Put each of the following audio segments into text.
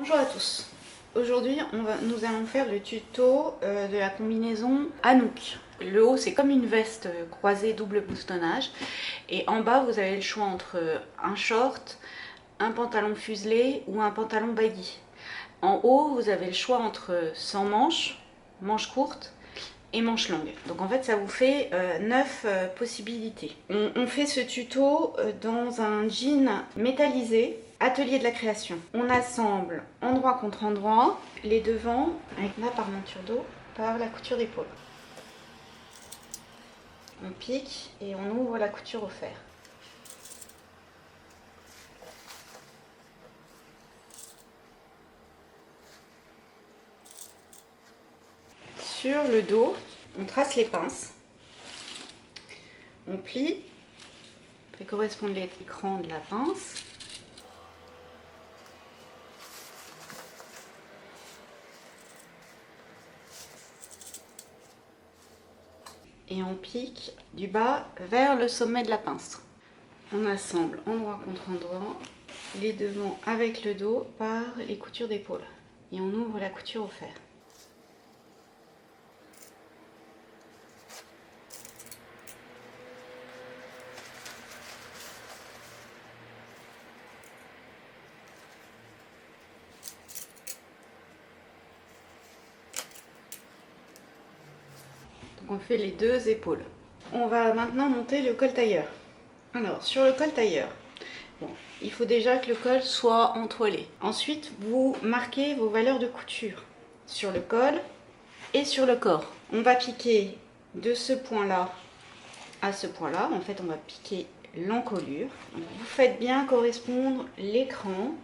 Bonjour à tous. Aujourd'hui, nous allons faire le tuto de la combinaison Anouk. Le haut, c'est comme une veste croisée double boutonnage. Et en bas, vous avez le choix entre un short, un pantalon fuselé ou un pantalon baggy. En haut, vous avez le choix entre sans manches, manches courtes et manches longues. Donc en fait, ça vous fait 9 possibilités. On fait ce tuto dans un jean métallisé, atelier de la création. On assemble endroit contre endroit les devants avec la parmenture d'eau par la couture d'épaule. On pique et on ouvre la couture au fer. Sur le dos, on trace les pinces. On plie, fait correspondre l'écran de la pince. Et on pique du bas vers le sommet de la pince. On assemble endroit contre endroit les devants avec le dos par les coutures d'épaule. Et on ouvre la couture au fer. Donc on fait les deux épaules. On va maintenant monter le col tailleur. Alors sur le col tailleur, il faut déjà que le col soit entoilé. Ensuite, vous marquez vos valeurs de couture sur le col et sur le corps. On va piquer de ce point-là à ce point-là. En fait, on va piquer l'encolure. Vous faites bien correspondre l'écran.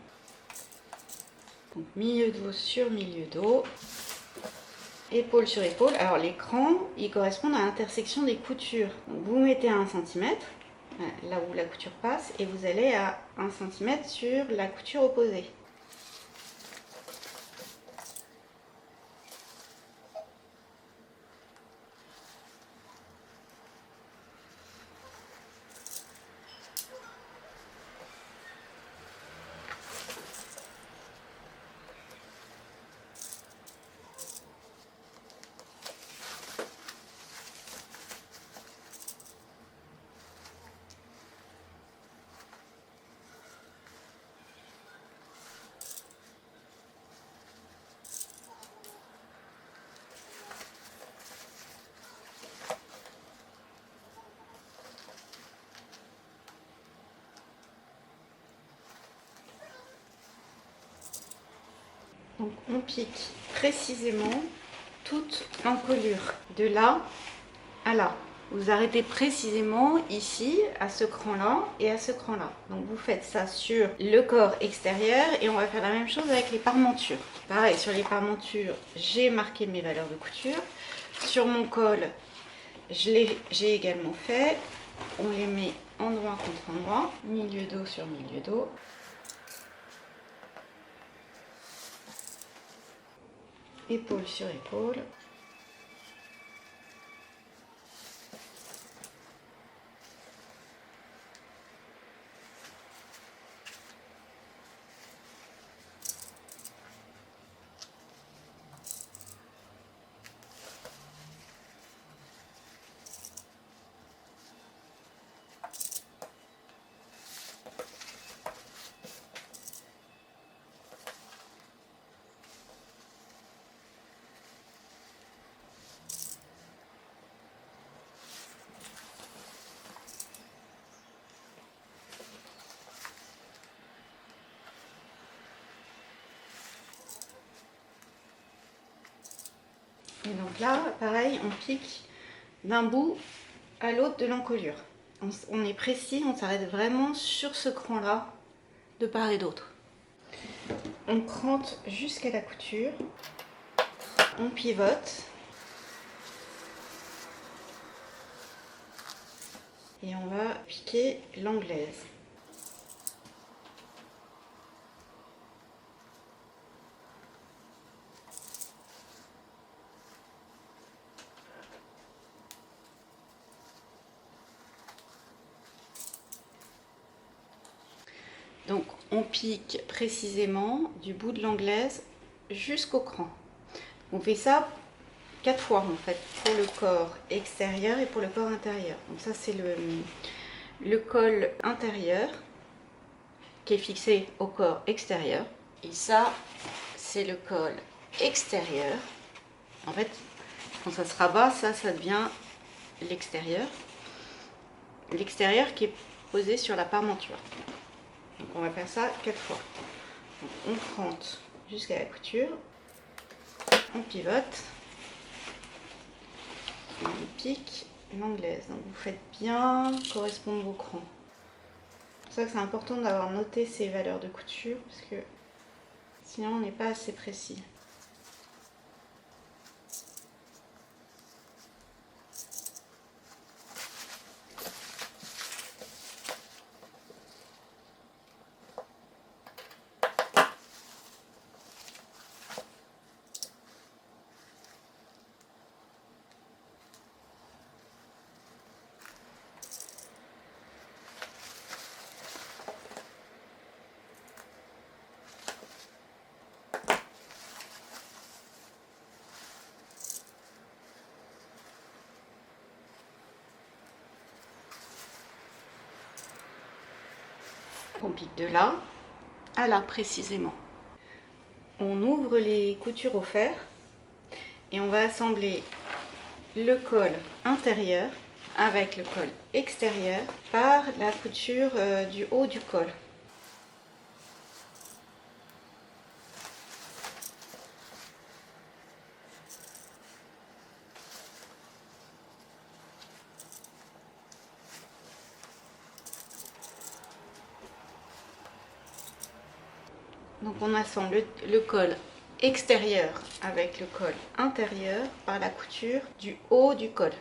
Donc milieu dos sur milieu dos. Épaule sur épaule. Alors l'écran, il correspond à l'intersection des coutures. Donc, vous mettez à 1 cm, là où la couture passe, et vous allez à 1 cm sur la couture opposée. Donc on pique précisément toute l'encolure, de là à là. Vous arrêtez précisément ici, à ce cran-là et à ce cran-là. Donc vous faites ça sur le corps extérieur et on va faire la même chose avec les parmentures. Pareil, sur les parmentures, j'ai marqué mes valeurs de couture. Sur mon col, j'ai également fait. On les met endroit contre endroit, milieu dos sur milieu dos. Épaule sur épaule. Et donc là, pareil, on pique d'un bout à l'autre de l'encolure. On est précis, on s'arrête vraiment sur ce cran-là, de part et d'autre. On crante jusqu'à la couture, on pivote, et on va piquer l'anglaise. Donc on pique précisément du bout de l'anglaise jusqu'au cran. On fait ça 4 fois en fait, pour le corps extérieur et pour le corps intérieur. Donc ça c'est le col intérieur qui est fixé au corps extérieur. Et ça c'est le col extérieur. En fait, quand ça se rabat, ça devient l'extérieur. L'extérieur qui est posé sur la parmenture. Donc on va faire ça 4 fois. Donc on prente jusqu'à la couture, on pivote, on pique l'anglaise. Donc vous faites bien correspondre vos crans. C'est pour ça que c'est important d'avoir noté ces valeurs de couture parce que sinon on n'est pas assez précis. On pique de là à là précisément. On ouvre les coutures au fer et on va assembler le col intérieur avec le col extérieur par la couture du haut du col. Donc on assemble le col extérieur avec le col intérieur par la couture du haut du col.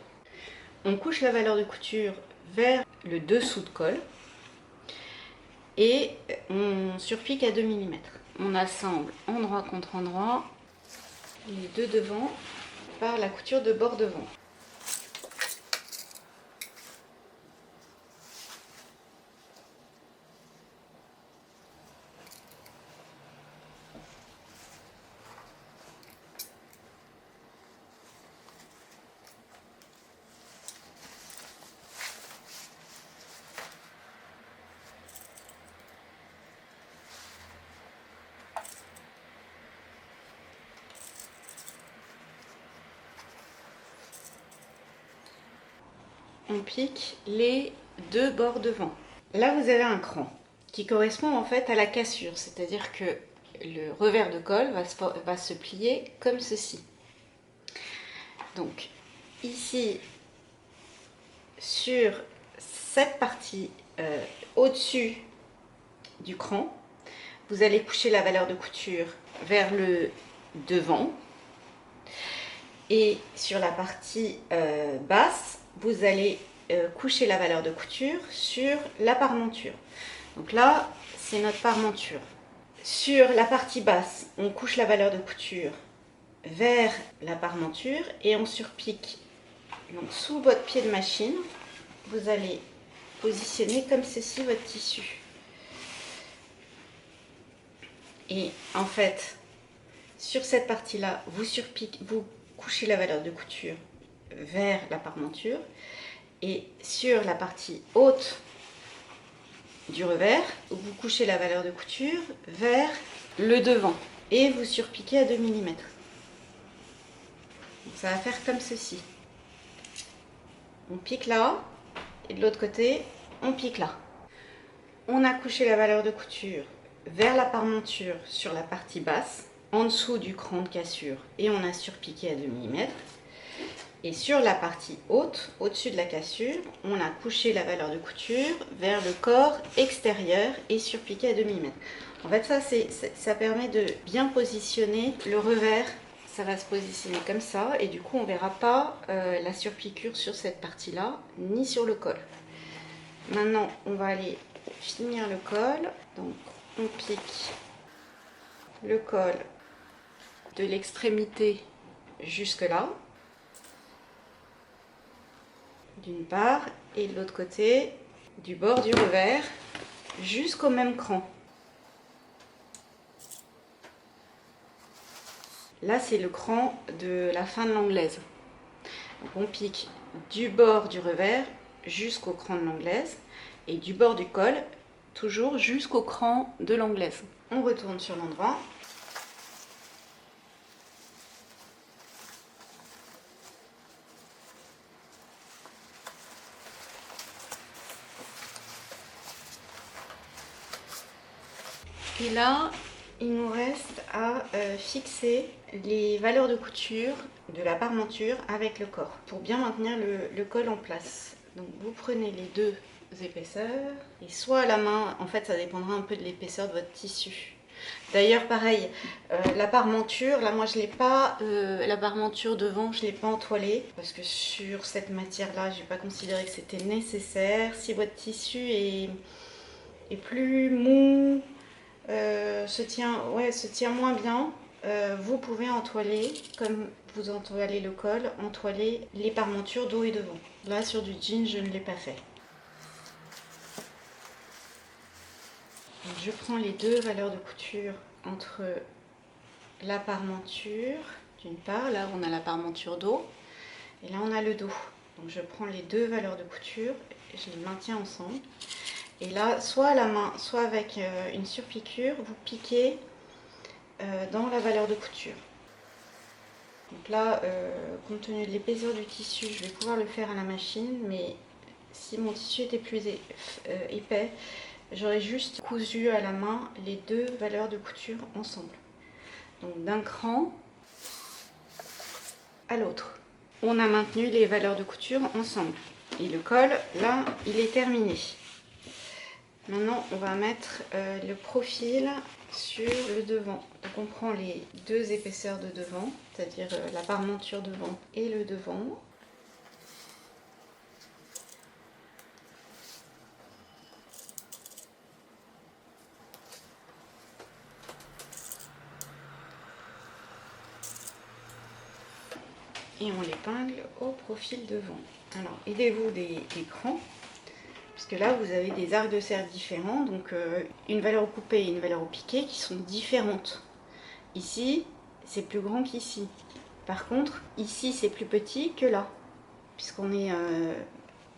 On couche la valeur de couture vers le dessous de col et on surpique à 2 mm. On assemble endroit contre endroit les deux devants par la couture de bord devant. On pique les deux bords devant. Là, vous avez un cran qui correspond en fait à la cassure, c'est-à-dire que le revers de col va se plier comme ceci. Donc, ici, sur cette partie au-dessus du cran, vous allez coucher la valeur de couture vers le devant. Et sur la partie basse, vous allez coucher la valeur de couture sur la parmenture. Donc là, c'est notre parmenture. Sur la partie basse, on couche la valeur de couture vers la parmenture et on surpique. Donc sous votre pied de machine, vous allez positionner comme ceci votre tissu. Et en fait, sur cette partie-là, vous couchez la valeur de couture vers la parmenture et sur la partie haute du revers, vous couchez la valeur de couture vers le devant et vous surpiquez à 2 mm. Donc ça va faire comme ceci. On pique là et de l'autre côté, on pique là. On a couché la valeur de couture vers la parmenture sur la partie basse, en dessous du cran de cassure et on a surpiqué à 2 mm. Et sur la partie haute, au-dessus de la cassure, on a couché la valeur de couture vers le corps extérieur et surpiqué à 2 mm. En fait, ça permet de bien positionner le revers. Ça va se positionner comme ça et du coup, on ne verra pas la surpiqûre sur cette partie-là, ni sur le col. Maintenant, on va aller finir le col. Donc, on pique le col de l'extrémité jusque là. D'une part et de l'autre côté du bord du revers jusqu'au même cran. Là, c'est le cran de la fin de l'anglaise. Donc on pique du bord du revers jusqu'au cran de l'anglaise et du bord du col toujours jusqu'au cran de l'anglaise. On retourne sur l'endroit. Et là, il nous reste à fixer les valeurs de couture de la parmenture avec le corps pour bien maintenir le col en place. Donc vous prenez les deux épaisseurs et soit à la main, en fait ça dépendra un peu de l'épaisseur de votre tissu. D'ailleurs pareil, la parmenture, là moi je l'ai pas, la parmenture devant je l'ai pas entoilée parce que sur cette matière là j'ai pas considéré que c'était nécessaire. Si votre tissu est plus mou, se tient moins bien, vous pouvez entoiler, comme vous entoilez le col, entoiler les parmentures dos et devant. Là sur du jean je ne l'ai pas fait. Donc, je prends les deux valeurs de couture entre la parmenture d'une part, là on a la parmenture dos et là on a le dos. Donc je prends les deux valeurs de couture et je les maintiens ensemble. Et là, soit à la main, soit avec une surpiqûre, vous piquez dans la valeur de couture. Donc là, compte tenu de l'épaisseur du tissu, je vais pouvoir le faire à la machine, mais si mon tissu était plus épais, j'aurais juste cousu à la main les deux valeurs de couture ensemble. Donc d'un cran à l'autre. On a maintenu les valeurs de couture ensemble. Et le col, là, il est terminé. Maintenant, on va mettre le profil sur le devant. Donc on prend les deux épaisseurs de devant, c'est-à-dire la parmenture devant et le devant. Et on l'épingle au profil devant. Alors, aidez-vous des crans, puisque là, vous avez des arcs de cercle différents, donc une valeur au coupé et une valeur au piqué qui sont différentes. Ici, c'est plus grand qu'ici. Par contre, ici, c'est plus petit que là, puisqu'on est,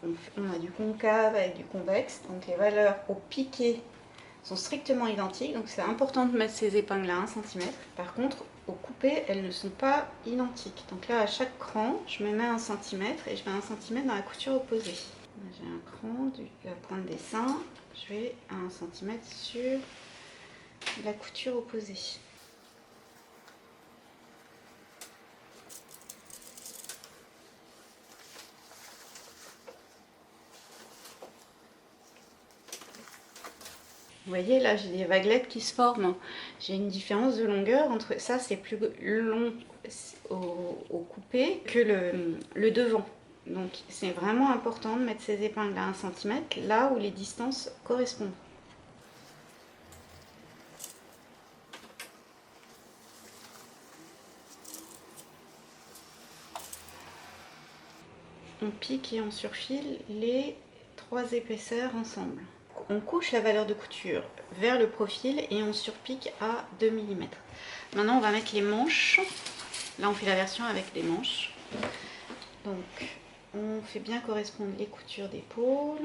on a du concave avec du convexe, donc les valeurs au piqué sont strictement identiques, donc c'est important de mettre ces épingles à 1 cm. Par contre, au coupé, elles ne sont pas identiques. Donc là, à chaque cran, je me mets 1 cm et je mets 1 cm dans la couture opposée. J'ai un cran de la pointe des seins, je vais à 1 cm sur la couture opposée. Vous voyez, là, j'ai des vaguelettes qui se forment. J'ai une différence de longueur entre ça, c'est plus long au coupé que le devant. Donc, c'est vraiment important de mettre ces épingles à 1 cm là où les distances correspondent. On pique et on surfile les 3 épaisseurs ensemble. On couche la valeur de couture vers le profil et on surpique à 2 mm. Maintenant, on va mettre les manches. Là, on fait la version avec des manches. Donc, on fait bien correspondre les coutures d'épaule.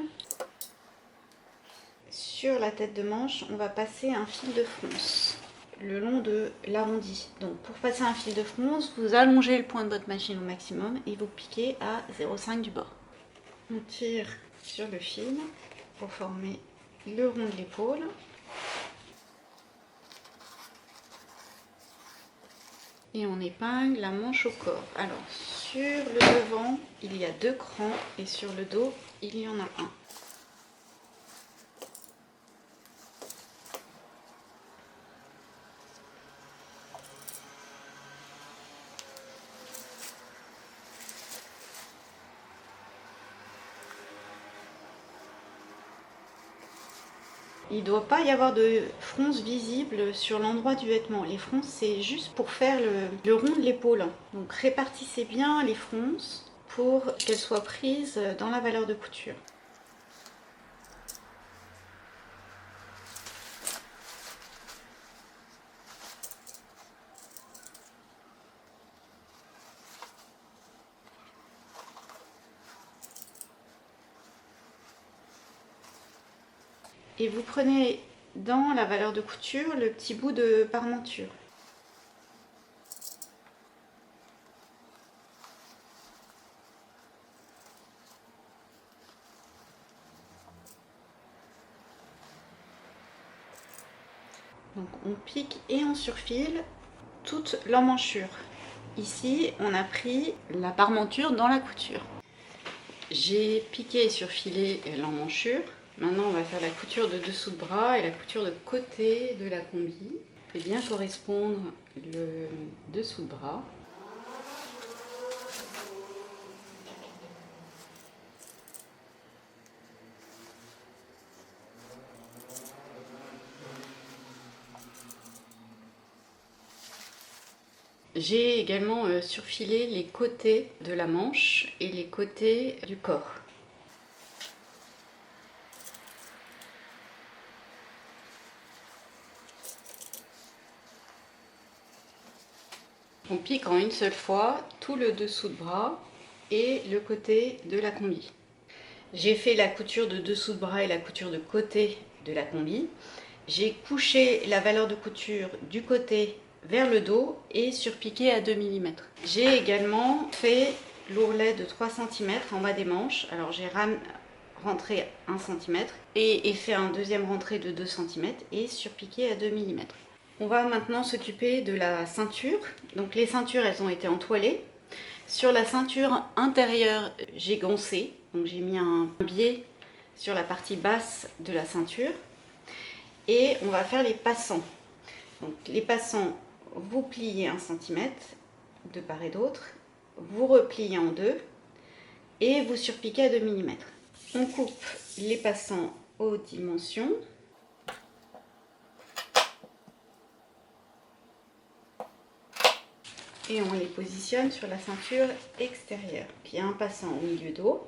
Sur la tête de manche, on va passer un fil de fronce le long de l'arrondi. Donc, pour passer un fil de fronce, vous allongez le point de votre machine au maximum et vous piquez à 0,5 du bord. On tire sur le fil pour former le rond de l'épaule. Et on épingle la manche au corps. Alors, sur le devant, il y a 2 crans et sur le dos, il y en a un. Il ne doit pas y avoir de fronce visible sur l'endroit du vêtement. Les fronces, c'est juste pour faire le rond de l'épaule. Donc répartissez bien les fronces pour qu'elles soient prises dans la valeur de couture. et vous prenez dans la valeur de couture le petit bout de parmenture. Donc on pique et on surfile toute l'emmanchure. Ici, on a pris la parmenture dans la couture. J'ai piqué et surfilé l'emmanchure. Maintenant, on va faire la couture de dessous de bras et la couture de côté de la combi. Fait bien correspondre le dessous de bras. J'ai également surfilé les côtés de la manche et les côtés du corps. On pique en une seule fois tout le dessous de bras et le côté de la combi. J'ai fait la couture de dessous de bras et la couture de côté de la combi. J'ai couché la valeur de couture du côté vers le dos et surpiqué à 2 mm. J'ai également fait l'ourlet de 3 cm en bas des manches. Alors j'ai rentré 1 cm et fait un deuxième rentré de 2 cm et surpiqué à 2 mm. On va maintenant s'occuper de la ceinture. Donc les ceintures, elles ont été entoilées. Sur la ceinture intérieure, j'ai goncé. Donc j'ai mis un biais sur la partie basse de la ceinture. Et on va faire les passants. Donc les passants, vous pliez 1 cm de part et d'autre, vous repliez en deux et vous surpiquez à 2 mm. On coupe les passants aux dimensions. Et on les positionne sur la ceinture extérieure. Puis il y a un passant au milieu dos.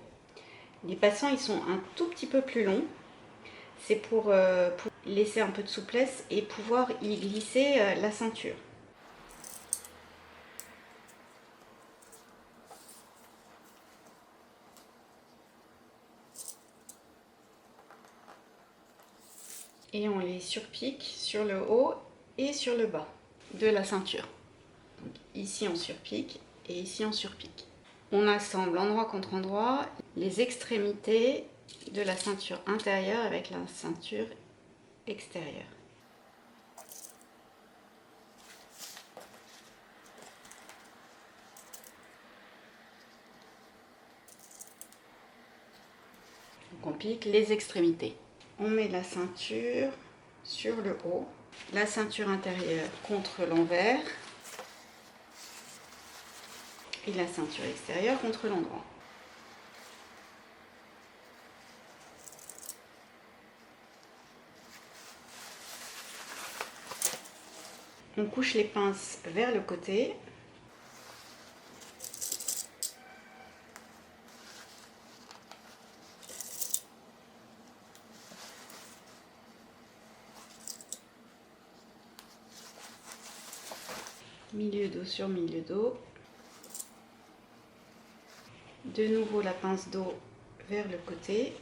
Les passants, ils sont un tout petit peu plus longs. C'est pour laisser un peu de souplesse et pouvoir y glisser la ceinture. Et on les surpique sur le haut et sur le bas de la ceinture. Donc ici on surpique et ici on surpique. On assemble endroit contre endroit les extrémités de la ceinture intérieure avec la ceinture extérieure. Donc on pique les extrémités. On met la ceinture sur le haut, la ceinture intérieure contre l'envers et la ceinture extérieure contre l'endroit. On couche les pinces vers le côté. Milieu dos sur milieu dos. De nouveau la pince dos vers le côté.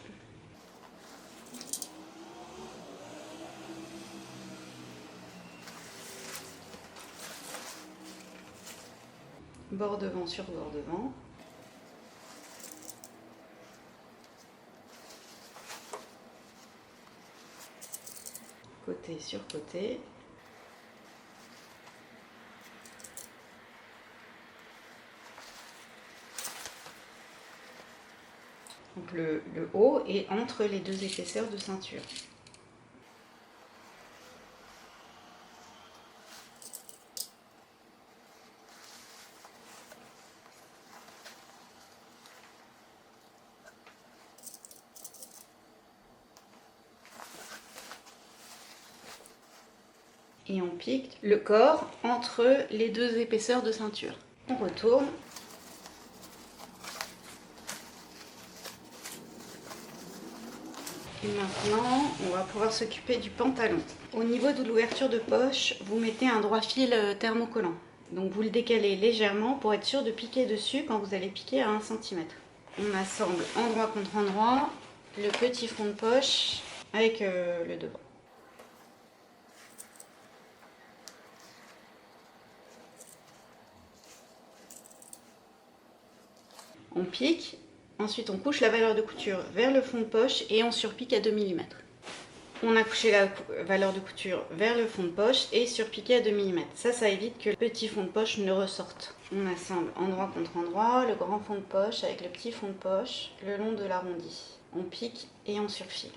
Bord devant sur bord devant. Côté sur côté. Donc le haut est entre les deux épaisseurs de ceinture. Et on pique le corps entre les deux épaisseurs de ceinture. On retourne. Et maintenant, on va pouvoir s'occuper du pantalon. Au niveau de l'ouverture de poche, vous mettez un droit fil thermocollant. Donc vous le décalez légèrement pour être sûr de piquer dessus quand vous allez piquer à 1 cm. On assemble endroit contre endroit le petit fond de poche avec le devant. On pique, ensuite on couche la valeur de couture vers le fond de poche et on surpique à 2 mm. On a couché la valeur de couture vers le fond de poche et surpiqué à 2 mm. Ça évite que le petit fond de poche ne ressorte. On assemble endroit contre endroit, le grand fond de poche avec le petit fond de poche le long de l'arrondi. On pique et on surfile.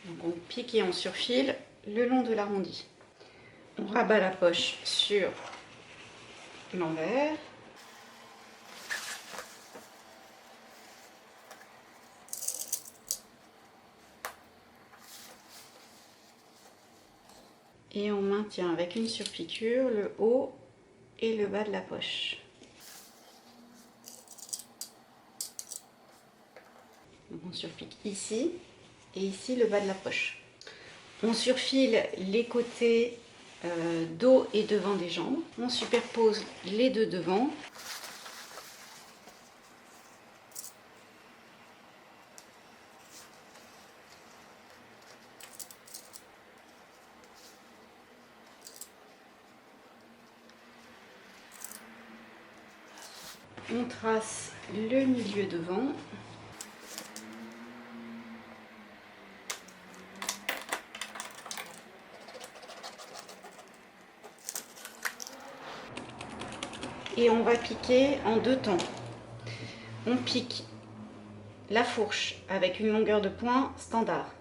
Donc on pique et on surfile le long de l'arrondi. On rabat la poche sur l'envers. Et on maintient avec une surpiqûre le haut et le bas de la poche. Donc on surpique ici et ici le bas de la poche. On surfile les côtés dos et devant des jambes. On superpose les deux devant. On trace le milieu devant. Et on va piquer en deux temps. On pique la fourche avec une longueur de point standard.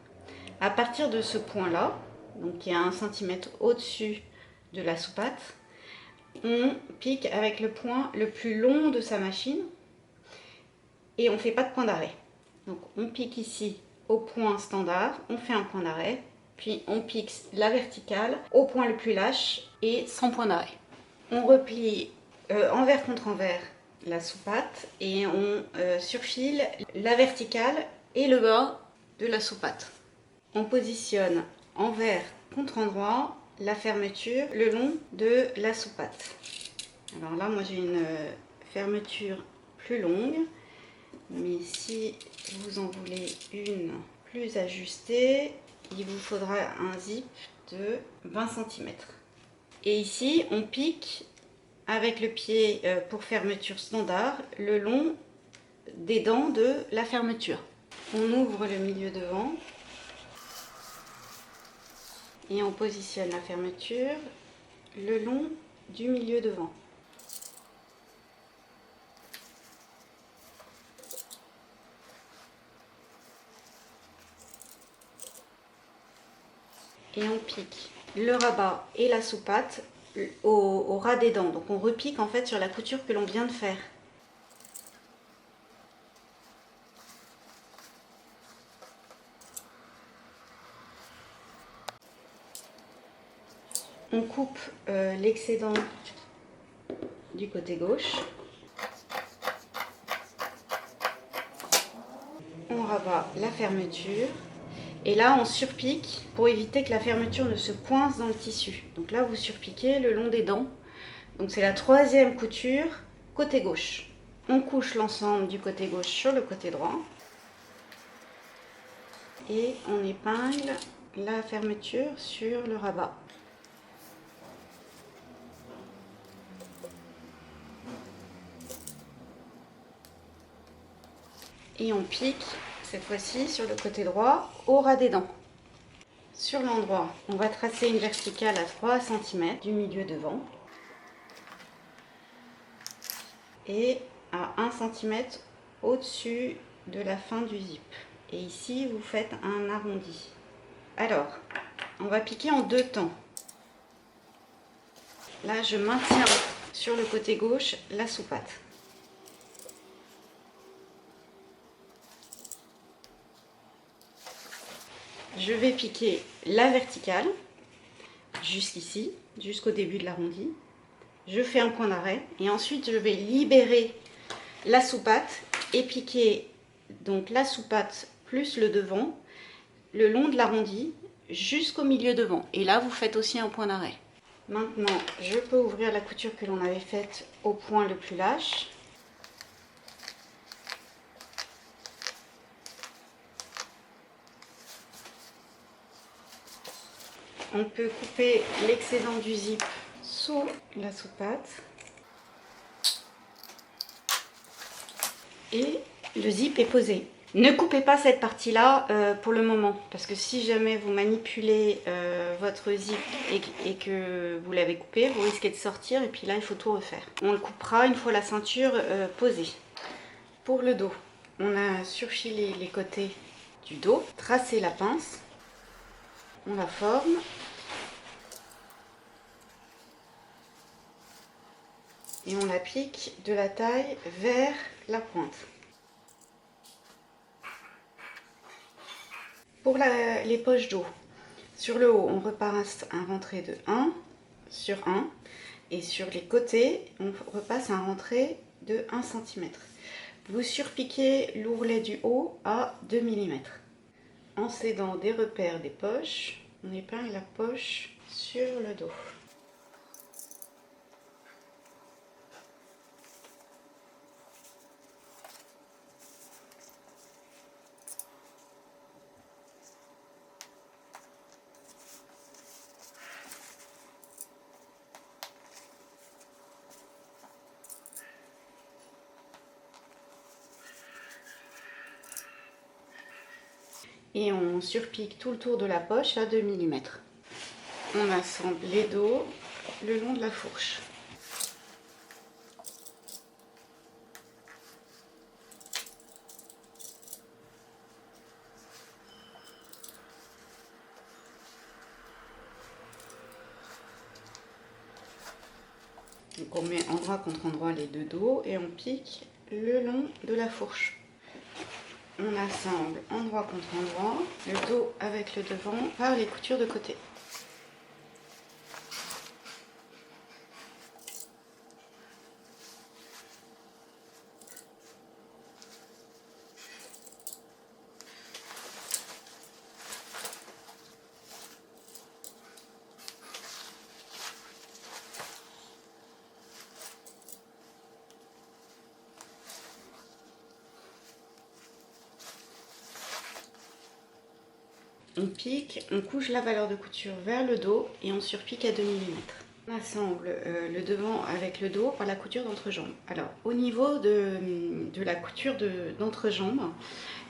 À partir de ce point-là, donc qui est à 1 cm au-dessus de la soupate, on pique avec le point le plus long de sa machine et on ne fait pas de point d'arrêt. Donc on pique ici au point standard, on fait un point d'arrêt, puis on pique la verticale au point le plus lâche et sans point d'arrêt. On replie envers contre envers la soupate et on surfile la verticale et le bas de la soupate. On positionne envers contre endroit la fermeture le long de la soupate. Alors là, moi j'ai une fermeture plus longue, mais si vous en voulez une plus ajustée, il vous faudra un zip de 20 cm. Et ici, on pique avec le pied pour fermeture standard le long des dents de la fermeture. On ouvre le milieu devant et on positionne la fermeture le long du milieu devant. Et on pique le rabat et la soupate au ras des dents. Donc on repique en fait sur la couture que l'on vient de faire. On coupe l'excédent du côté gauche. On rabat la fermeture. Et là, on surpique pour éviter que la fermeture ne se coince dans le tissu. Donc là, vous surpiquez le long des dents. Donc c'est la troisième couture côté gauche. On couche l'ensemble du côté gauche sur le côté droit. Et on épingle la fermeture sur le rabat. Et on pique cette fois-ci sur le côté droit au ras des dents. Sur l'endroit, on va tracer une verticale à 3 cm du milieu devant et à 1 cm au-dessus de la fin du zip. Et ici, vous faites un arrondi. Alors, on va piquer en deux temps. Là, je maintiens sur le côté gauche la soupate. Je vais piquer la verticale jusqu'ici, jusqu'au début de l'arrondi. Je fais un point d'arrêt et ensuite je vais libérer la soupate et piquer donc la soupate plus le devant le long de l'arrondi jusqu'au milieu devant. Et là, vous faites aussi un point d'arrêt. Maintenant, je peux ouvrir la couture que l'on avait faite au point le plus lâche. On peut couper l'excédent du zip sous la sous-patte. Et le zip est posé. Ne coupez pas cette partie-là pour le moment, parce que si jamais vous manipulez votre zip et que vous l'avez coupé, vous risquez de sortir et puis là il faut tout refaire. On le coupera une fois la ceinture posée. Pour le dos, on a surfilé les côtés du dos, tracé la pince, on la forme. Et on applique de la taille vers la pointe. Pour les poches d'eau, sur le haut, on repasse un rentré de 1 sur 1 et sur les côtés, on repasse un rentré de 1 cm. Vous surpiquez l'ourlet du haut à 2 mm. En s'aidant des repères des poches, on épingle la poche sur le dos. Et on surpique tout le tour de la poche à 2 mm. On assemble les dos le long de la fourche. Donc on met endroit contre endroit les deux dos et on pique le long de la fourche. On assemble endroit contre endroit, le dos avec le devant par les coutures de côté. On pique, on couche la valeur de couture vers le dos et on surpique à 2 mm. On assemble le devant avec le dos par la couture d'entrejambe. Alors au niveau de la couture d'entrejambe,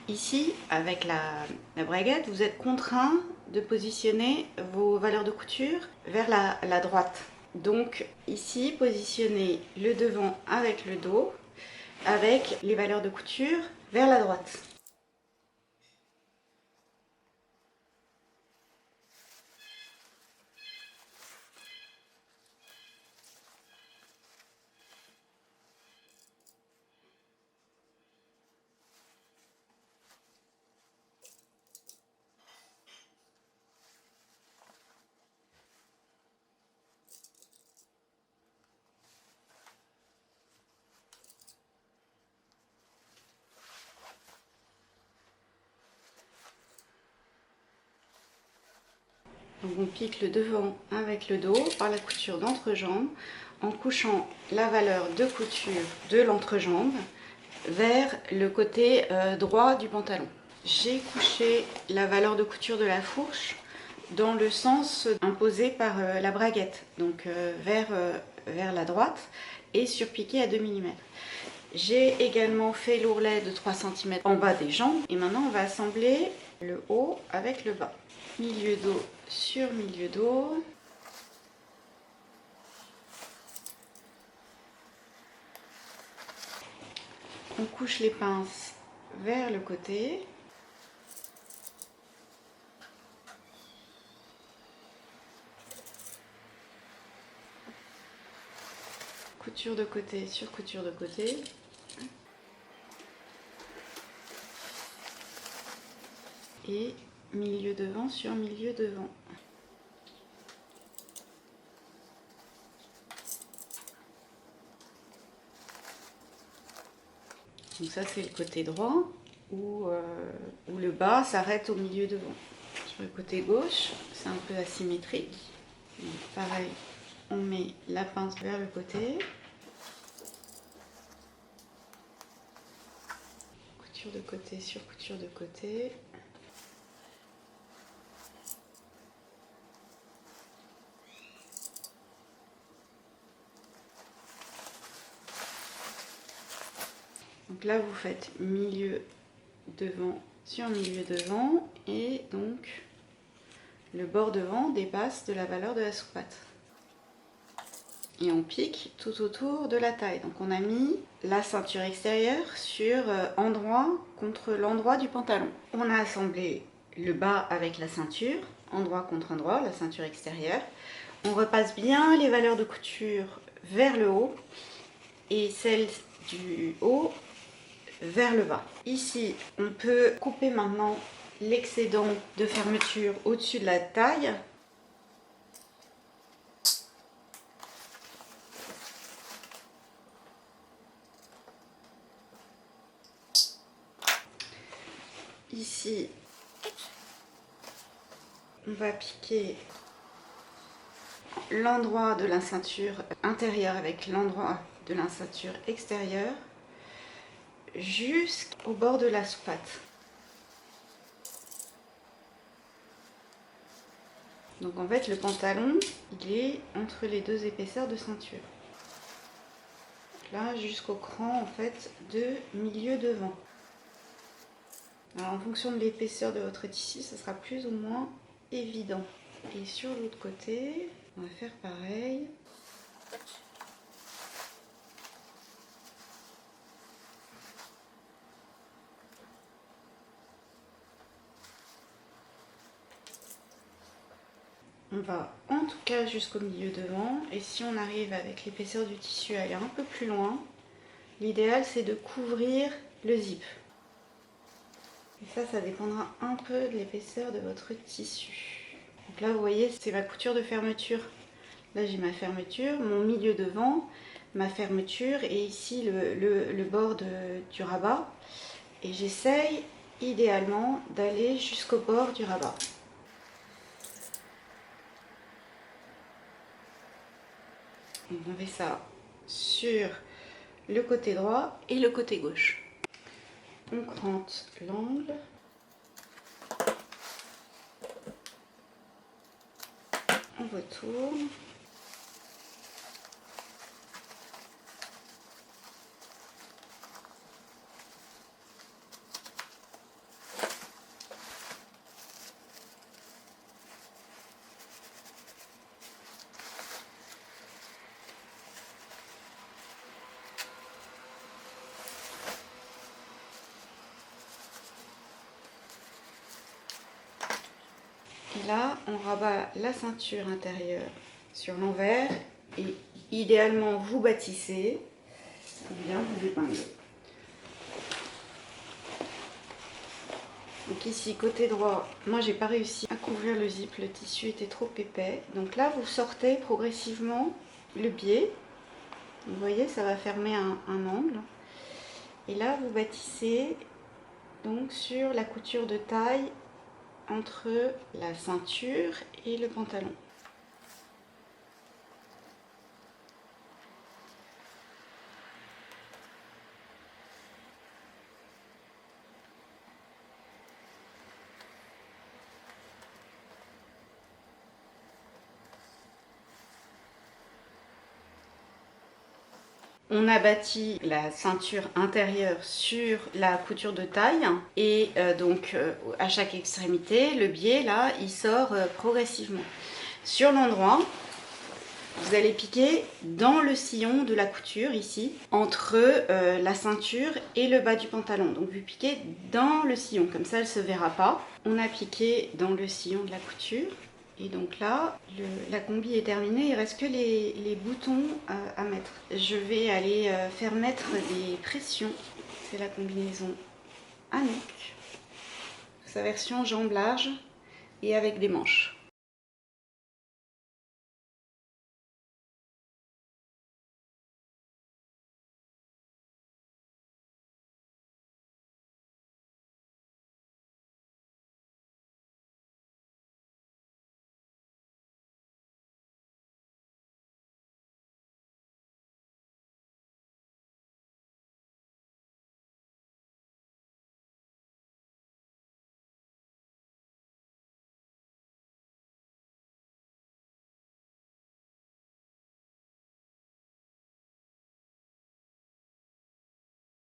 ici avec la braguette, vous êtes contraint de positionner vos valeurs de couture vers la droite. Donc ici, positionnez le devant avec le dos, avec les valeurs de couture vers la droite. Donc on pique le devant avec le dos par la couture d'entrejambe en couchant la valeur de couture de l'entrejambe vers le côté droit du pantalon. J'ai couché la valeur de couture de la fourche dans le sens imposé par la braguette, donc vers la droite et surpiqué à 2 mm. J'ai également fait l'ourlet de 3 cm en bas des jambes et maintenant on va assembler le haut avec le bas. Milieu dos sur milieu dos. On couche les pinces vers le côté. Couture de côté sur couture de côté. Et milieu devant sur milieu devant. Donc ça c'est le côté droit où le bas s'arrête au milieu devant. Sur le côté gauche, c'est un peu asymétrique. Donc, pareil, on met la pince vers le côté. Couture de côté sur couture de côté. Donc là, vous faites milieu devant sur milieu devant et donc le bord devant dépasse de la valeur de la soupatte. Et on pique tout autour de la taille. Donc on a mis la ceinture extérieure sur endroit contre l'endroit du pantalon. On a assemblé le bas avec la ceinture, endroit contre endroit, la ceinture extérieure. On repasse bien les valeurs de couture vers le haut et celles du haut vers le bas. Ici, on peut couper maintenant l'excédent de fermeture au-dessus de la taille. Ici, on va piquer l'endroit de la ceinture intérieure avec l'endroit de la ceinture extérieure jusqu'au bord de la soupatte. Donc en fait le pantalon il est entre les deux épaisseurs de ceinture. Là jusqu'au cran en fait de milieu devant. Alors en fonction de l'épaisseur de votre tissu ça sera plus ou moins évident. Et sur l'autre côté on va faire pareil. On va en tout cas jusqu'au milieu devant et si on arrive avec l'épaisseur du tissu à aller un peu plus loin, l'idéal c'est de couvrir le zip. Et ça dépendra un peu de l'épaisseur de votre tissu. Donc là vous voyez c'est ma couture de fermeture. Là j'ai ma fermeture, mon milieu devant, ma fermeture et ici le bord du rabat. Et j'essaye idéalement d'aller jusqu'au bord du rabat. On fait ça sur le côté droit et le côté gauche. On crante l'angle. On retourne. Et là, on rabat la ceinture intérieure sur l'envers et idéalement vous bâtissez ou bien vous épinglez. Donc ici, côté droit, moi j'ai pas réussi à couvrir le zip, le tissu était trop épais. Donc là, vous sortez progressivement le biais. Vous voyez, ça va fermer un angle. Et là, vous bâtissez donc sur la couture de taille entre la ceinture et le pantalon. On a bâti la ceinture intérieure sur la couture de taille et donc à chaque extrémité, le biais là, il sort progressivement. Sur l'endroit, vous allez piquer dans le sillon de la couture ici, entre la ceinture et le bas du pantalon. Donc vous piquez dans le sillon, comme ça elle ne se verra pas. On a piqué dans le sillon de la couture. Et donc là, la combi est terminée, il ne reste que les boutons à mettre. Je vais aller faire mettre des pressions. C'est la combinaison à nuque. Sa version jambe large et avec des manches.